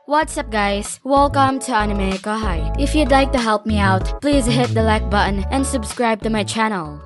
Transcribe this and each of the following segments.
What's up guys, welcome to AnimeKouhai. If you'd like to help me out, please hit the like button and subscribe to my channel.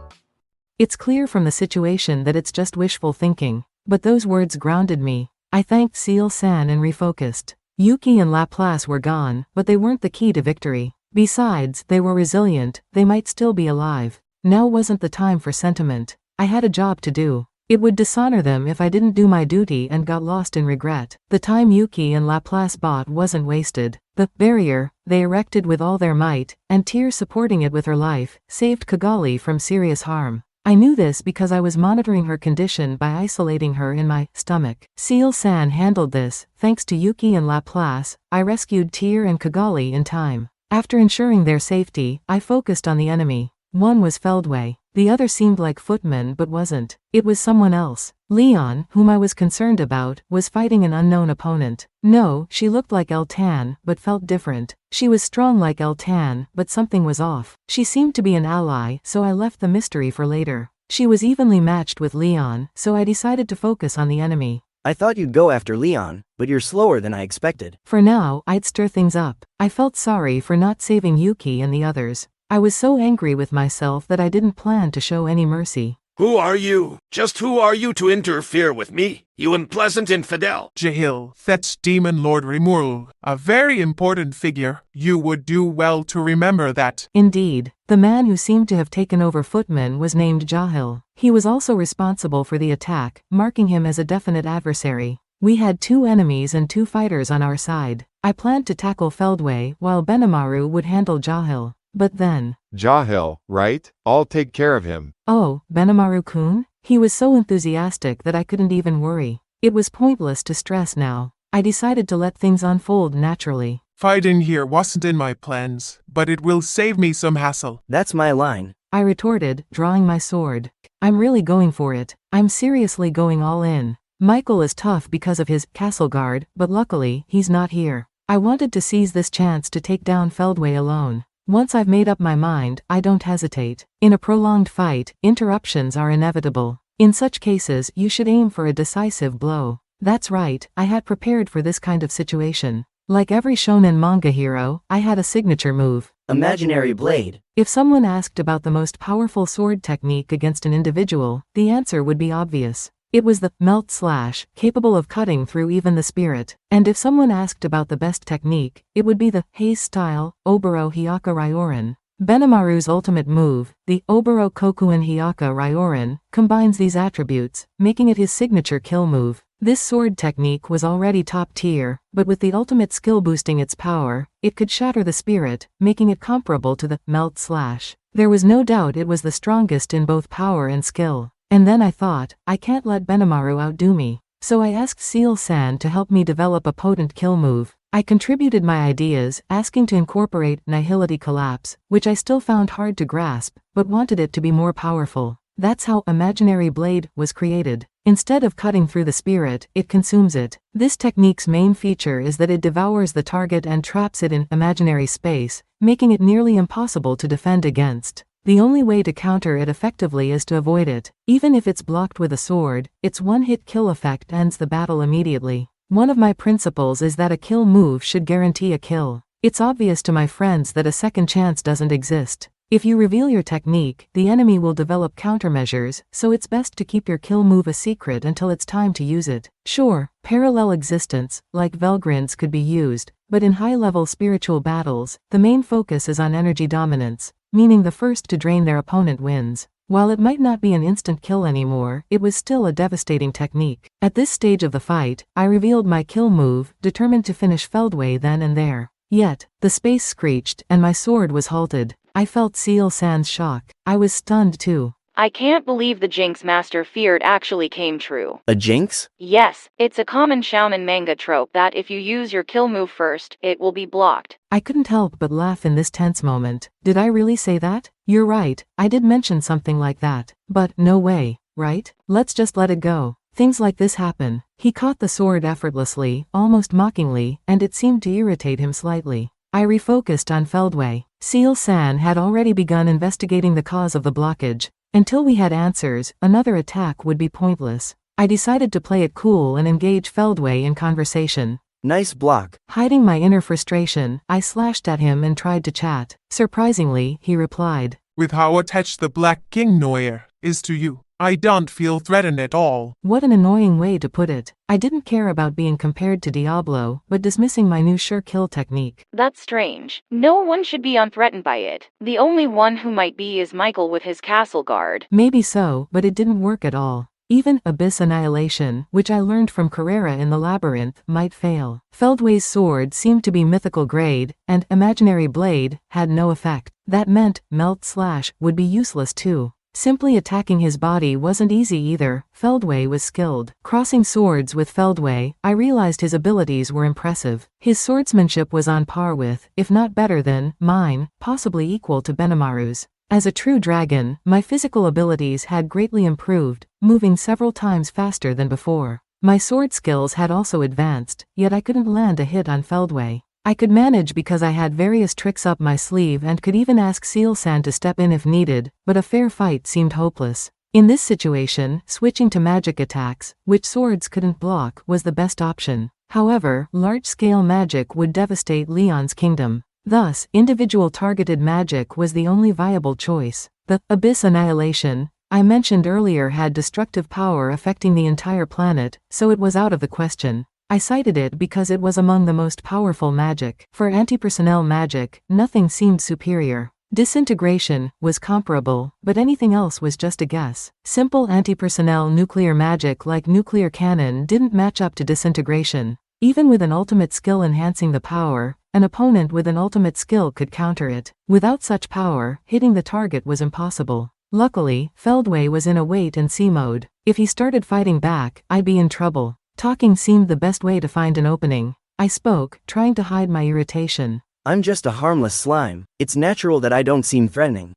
It's clear from the situation that it's just wishful thinking, but those words grounded me. I thanked Seal-san and refocused. Yuki and Laplace were gone, but they weren't the key to victory. Besides, they were resilient, they might still be alive. Now wasn't the time for sentiment. I had a job to do. It would dishonor them if I didn't do my duty and got lost in regret. The time Yuki and Laplace bought wasn't wasted. The barrier they erected with all their might, and Tears supporting it with her life, saved Kigali from serious harm. I knew this because I was monitoring her condition by isolating her in my stomach. Seal-san handled this. Thanks to Yuki and Laplace, I rescued Tear and Kigali in time. After ensuring their safety, I focused on the enemy. One was Feldway. The other seemed like Footman but wasn't. It was someone else. Leon, whom I was concerned about, was fighting an unknown opponent. No, she looked like El-Tan, but felt different. She was strong like El-Tan, but something was off. She seemed to be an ally, so I left the mystery for later. She was evenly matched with Leon, so I decided to focus on the enemy. I thought you'd go after Leon, but you're slower than I expected. For now, I'd stir things up. I felt sorry for not saving Yuki and the others. I was so angry with myself that I didn't plan to show any mercy. Who are you? Just who are you to interfere with me, you unpleasant infidel? Jahil, that's Demon Lord Rimuru, a very important figure. You would do well to remember that. Indeed, the man who seemed to have taken over Footman was named Jahil. He was also responsible for the attack, marking him as a definite adversary. We had two enemies and two fighters on our side. I planned to tackle Feldway, while Benimaru would handle Jahil. But then... Jahil, right? I'll take care of him. Oh, Benimaru-kun? He was so enthusiastic that I couldn't even worry. It was pointless to stress now. I decided to let things unfold naturally. Fighting here wasn't in my plans, but it will save me some hassle. That's my line. I retorted, drawing my sword. I'm really going for it. I'm seriously going all in. Michael is tough because of his castle guard, but luckily, he's not here. I wanted to seize this chance to take down Feldway alone. Once I've made up my mind, I don't hesitate. In a prolonged fight, interruptions are inevitable. In such cases, you should aim for a decisive blow. That's right, I had prepared for this kind of situation. Like every shonen manga hero, I had a signature move. Imaginary blade. If someone asked about the most powerful sword technique against an individual, the answer would be obvious. It was the melt slash, capable of cutting through even the spirit. And if someone asked about the best technique, it would be the Haze style, Oboro Hyaka Ryoran. Benimaru's ultimate move, the Oboro Kokuen Hyaka Ryoran, combines these attributes, making it his signature kill move. This sword technique was already top tier, but with the ultimate skill boosting its power, it could shatter the spirit, making it comparable to the melt slash. There was no doubt it was the strongest in both power and skill. And then I thought, I can't let Benimaru outdo me. So I asked Seal-san to help me develop a potent kill move. I contributed my ideas, asking to incorporate Nihility Collapse, which I still found hard to grasp, but wanted it to be more powerful. That's how Imaginary Blade was created. Instead of cutting through the spirit, it consumes it. This technique's main feature is that it devours the target and traps it in imaginary space, making it nearly impossible to defend against. The only way to counter it effectively is to avoid it. Even if it's blocked with a sword, its one-hit kill effect ends the battle immediately. One of my principles is that a kill move should guarantee a kill. It's obvious to my friends that a second chance doesn't exist. If you reveal your technique, the enemy will develop countermeasures, so it's best to keep your kill move a secret until it's time to use it. Sure, parallel existence, like Velgrin's, could be used, but in high-level spiritual battles, the main focus is on energy dominance, meaning the first to drain their opponent wins. While it might not be an instant kill anymore, it was still a devastating technique. At this stage of the fight, I revealed my kill move, determined to finish Feldway then and there. Yet, the space screeched, and my sword was halted. I felt Seal-san's shock. I was stunned too. I can't believe the Jinx Master feared actually came true. A jinx? Yes, it's a common shounen manga trope that if you use your kill move first, it will be blocked. I couldn't help but laugh in this tense moment. Did I really say that? You're right, I did mention something like that. But, no way, right? Let's just let it go. Things like this happen. He caught the sword effortlessly, almost mockingly, and it seemed to irritate him slightly. I refocused on Feldway. Seal-san had already begun investigating the cause of the blockage. Until we had answers, another attack would be pointless. I decided to play it cool and engage Feldway in conversation. Nice block. Hiding my inner frustration, I slashed at him and tried to chat. Surprisingly, he replied. With how attached the Black King Noir is to you, I don't feel threatened at all. What an annoying way to put it. I didn't care about being compared to Diablo, but dismissing my new sure kill technique. That's strange. No one should be unthreatened by it. The only one who might be is Michael with his castle guard. Maybe so, but it didn't work at all. Even Abyss Annihilation, which I learned from Carrera in the Labyrinth, might fail. Feldway's sword seemed to be mythical grade, and Imaginary Blade had no effect. That meant Melt Slash would be useless too. Simply attacking his body wasn't easy either. Feldway was skilled. Crossing swords with Feldway, I realized his abilities were impressive. His swordsmanship was on par with, if not better than, mine, possibly equal to Benimaru's. As a true dragon, my physical abilities had greatly improved, moving several times faster than before. My sword skills had also advanced, yet I couldn't land a hit on Feldway. I could manage because I had various tricks up my sleeve and could even ask Seal-san to step in if needed, but a fair fight seemed hopeless. In this situation, switching to magic attacks, which swords couldn't block, was the best option. However, large-scale magic would devastate Leon's kingdom. Thus, individual targeted magic was the only viable choice. The Abyss Annihilation I mentioned earlier had destructive power affecting the entire planet, so it was out of the question. I cited it because it was among the most powerful magic. For anti-personnel magic, nothing seemed superior. Disintegration was comparable, but anything else was just a guess. Simple anti-personnel nuclear magic like nuclear cannon didn't match up to disintegration. Even with an ultimate skill enhancing the power, an opponent with an ultimate skill could counter it. Without such power, hitting the target was impossible. Luckily, Feldway was in a wait-and-see mode. If he started fighting back, I'd be in trouble. Talking seemed the best way to find an opening. I spoke, trying to hide my irritation. I'm just a harmless slime. It's natural that I don't seem threatening.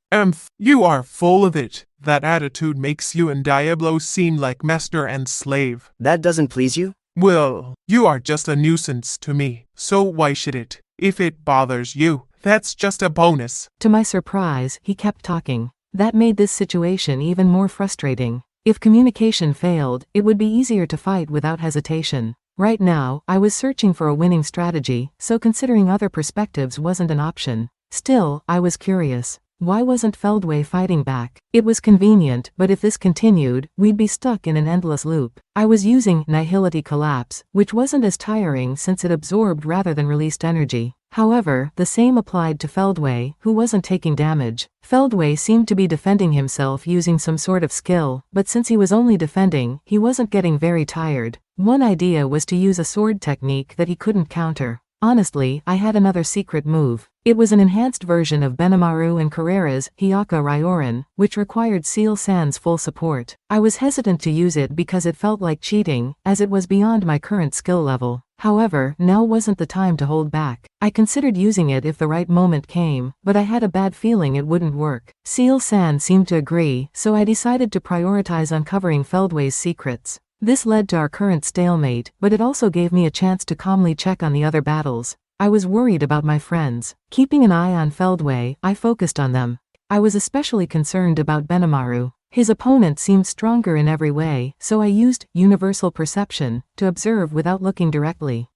You are full of it. That attitude makes you and Diablo seem like master and slave. That doesn't please you? Well, you are just a nuisance to me, so why should it? If it bothers you, that's just a bonus. To my surprise, he kept talking. That made this situation even more frustrating. If communication failed, it would be easier to fight without hesitation. Right now, I was searching for a winning strategy, so considering other perspectives wasn't an option. Still, I was curious. Why wasn't Feldway fighting back? It was convenient, but if this continued, we'd be stuck in an endless loop. I was using Nihility Collapse, which wasn't as tiring since it absorbed rather than released energy. However, the same applied to Feldway, who wasn't taking damage. Feldway seemed to be defending himself using some sort of skill, but since he was only defending, he wasn't getting very tired. One idea was to use a sword technique that he couldn't counter. Honestly, I had another secret move. It was an enhanced version of Benimaru and Carrera's Hyaka Ryoran, which required Seal-san's full support. I was hesitant to use it because it felt like cheating, as it was beyond my current skill level. However, now wasn't the time to hold back. I considered using it if the right moment came, but I had a bad feeling it wouldn't work. Seal-san seemed to agree, so I decided to prioritize uncovering Feldway's secrets. This led to our current stalemate, but it also gave me a chance to calmly check on the other battles. I was worried about my friends. Keeping an eye on Feldway, I focused on them. I was especially concerned about Benimaru. His opponent seemed stronger in every way, so I used universal perception to observe without looking directly.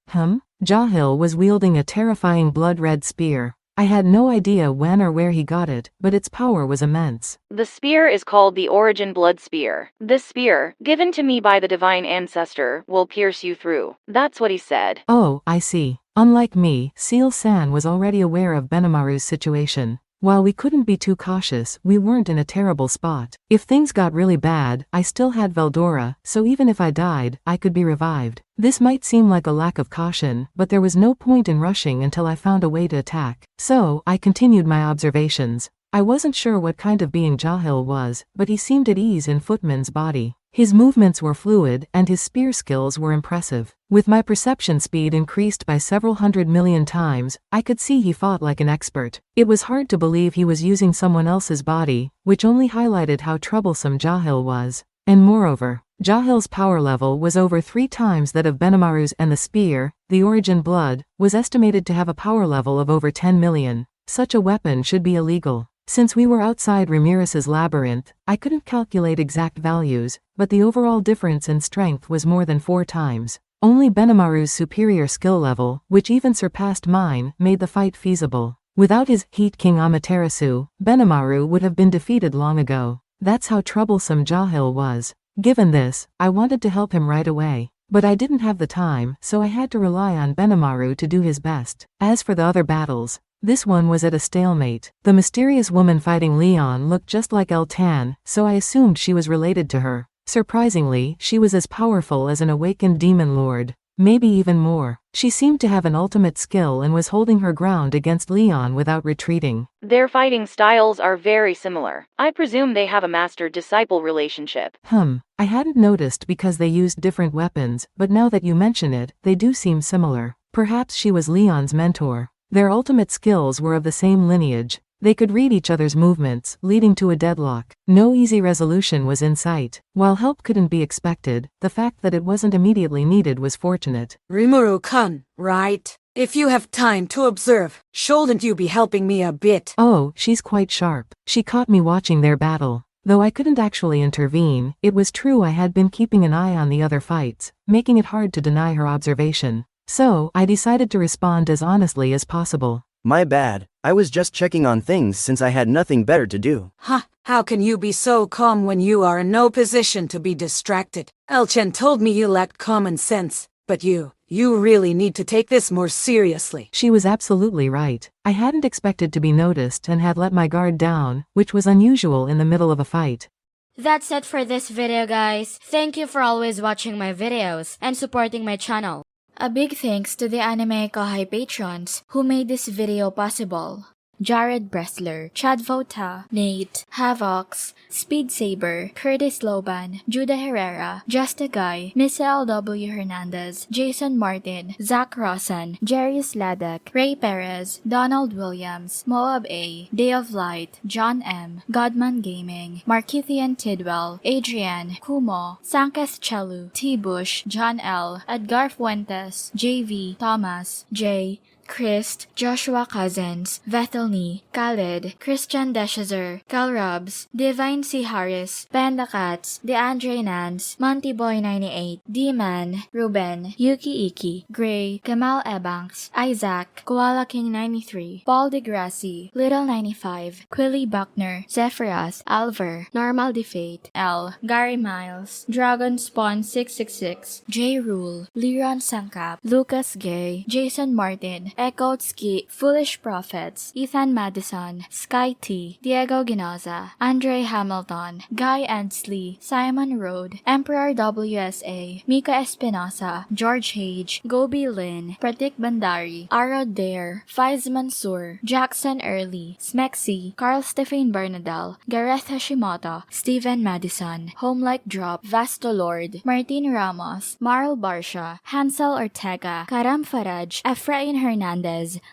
Jahil was wielding a terrifying blood-red spear. I had no idea when or where he got it, but its power was immense. The spear is called the Origin Blood Spear. This spear, given to me by the Divine Ancestor, will pierce you through. That's what he said. Oh, I see. Unlike me, Seal-san was already aware of Benimaru's situation. While we couldn't be too cautious, we weren't in a terrible spot. If things got really bad, I still had Veldora, so even if I died, I could be revived. This might seem like a lack of caution, but there was no point in rushing until I found a way to attack. So, I continued my observations. I wasn't sure what kind of being Jahil was, but he seemed at ease in Footman's body. His movements were fluid, and his spear skills were impressive. With my perception speed increased by several 100 million times, I could see he fought like an expert. It was hard to believe he was using someone else's body, which only highlighted how troublesome Jahil was. And moreover, Jahil's power level was over 3 times that of Benimaru's, and the spear, the Origin Blood, was estimated to have a power level of over 10 million. Such a weapon should be illegal. Since we were outside Ramirez's labyrinth, I couldn't calculate exact values, but the overall difference in strength was more than 4 times. Only Benimaru's superior skill level, which even surpassed mine, made the fight feasible. Without his Heat King Amaterasu, Benimaru would have been defeated long ago. That's how troublesome Jahil was. Given this, I wanted to help him right away. But I didn't have the time, so I had to rely on Benimaru to do his best. As for the other battles, this one was at a stalemate. The mysterious woman fighting Leon looked just like El-Tan, so I assumed she was related to her. Surprisingly, she was as powerful as an awakened demon lord. Maybe even more. She seemed to have an ultimate skill and was holding her ground against Leon without retreating. Their fighting styles are very similar. I presume they have a master-disciple relationship. I hadn't noticed because they used different weapons, but now that you mention it, they do seem similar. Perhaps she was Leon's mentor. Their ultimate skills were of the same lineage. They could read each other's movements, leading to a deadlock. No easy resolution was in sight. While help couldn't be expected, the fact that it wasn't immediately needed was fortunate. Rimuru-kun, right? If you have time to observe, shouldn't you be helping me a bit? Oh, she's quite sharp. She caught me watching their battle. Though I couldn't actually intervene, it was true I had been keeping an eye on the other fights, making it hard to deny her observation. So, I decided to respond as honestly as possible. My bad, I was just checking on things since I had nothing better to do. How can you be so calm when you are in no position to be distracted? El-Chen told me you lacked common sense, but you really need to take this more seriously. She was absolutely right. I hadn't expected to be noticed and had let my guard down, which was unusual in the middle of a fight. That's it for this video, guys. Thank you for always watching my videos and supporting my channel. A big thanks to the AnimeKouhai patrons who made this video possible. Jared Bressler, Chad Vota, Nate, Havox, Speed Saber, Curtis Loban, Judah Herrera, Just a Guy, Miss L.W. Hernandez, Jason Martin, Zach Rossan, Jerry Sladek, Ray Perez, Donald Williams, Moab A, Day of Light, John M, Godman Gaming, Markithian Tidwell, Adrian, Kumo, Sanketh Chelu, T. Bush, John L, Edgar Fuentes, JV, Thomas, J, Christ, Joshua Cousins, Vethelny, Khaled, Christian Deshazer, Cal Robs, Divine C. Harris, Panda Cats, DeAndre Nance, Monty Boy 98, D-Man, Ruben, Yuki Iki, Gray, Kamal Ebanks, Isaac, Koala King 93, Paul DeGrassi, Little 95, Quilly Buckner, Zephyrus, Alver, Normal Defate, L, Gary Miles, Dragon Spawn 666, J. Rule, Liron Sangkap, Lucas Gay, Jason Martin, Ekotski, Foolish Prophets, Ethan Madison, Sky T, Diego Ginoza, Andre Hamilton, Guy Ansley, Simon Road, Emperor WSA, Mika Espinosa, George Hage, Gobi Lin, Pratik Bandari, Arod Dare, Faiz Mansour, Jackson Early, Smexy, Carl Stephen Bernadal, Gareth Hashimoto, Steven Madison, Homelike Drop, Vasto Lord, Martin Ramos, Marl Barsha, Hansel Ortega, Karam Faraj, Efrain Hernandez,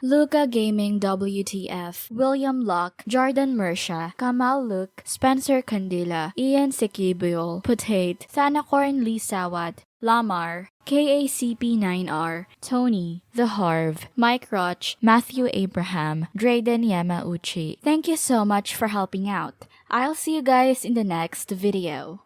Luca Gaming WTF, William Locke, Jordan Mersha, Kamal Luke, Spencer Candila, Ian Sikibuyol, Putate, Thanacorn Lee Sawat, Lamar, KACP9R, Tony, The Harv, Mike Roch, Matthew Abraham, Drayden Yamauchi. Thank you so much for helping out. I'll see you guys in the next video.